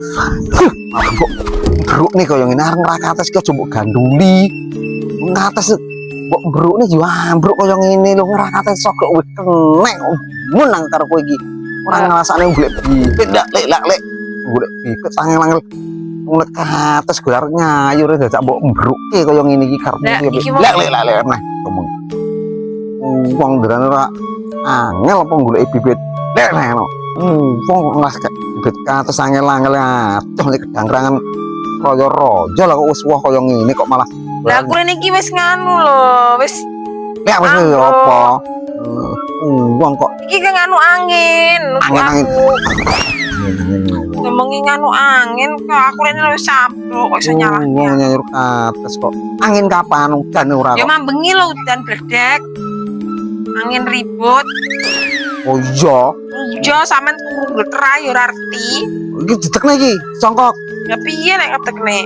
Kok bruk nih koyo ngene areng rakates ki aja mbok ganduli. Ngates mbok bruk nih yo ambruk koyo ngene lho ngrakates sok kok wis kenek menang karo kowe iki. Ora ngrasakne golek bibit ndak lek golek bibit angel-angel mulai ke atas gue arep nyayur dadak mbok mbruke kaya ngene iki karepmu piye lek nah ngomong wong nderane ora angel apa golek bibit lek no wong ngas bibit ke atas angel-angel adoh nek kedangrangan royo-royo lah kok wis wah kaya ngene kok malah lah aku niki wis nganu lho wis lek wis apa wong kok iki nganu angin ngomongi nganu angin kok aku rene wis sabruk kok iso nyalahke wong nyayur ke atas kok angin kapan udan ora ya kok mambengi lho udan bledek angin ribut oh iya sampean turu gleter ae ora arti iki ditekne iki songkok ya piye nek ngetekne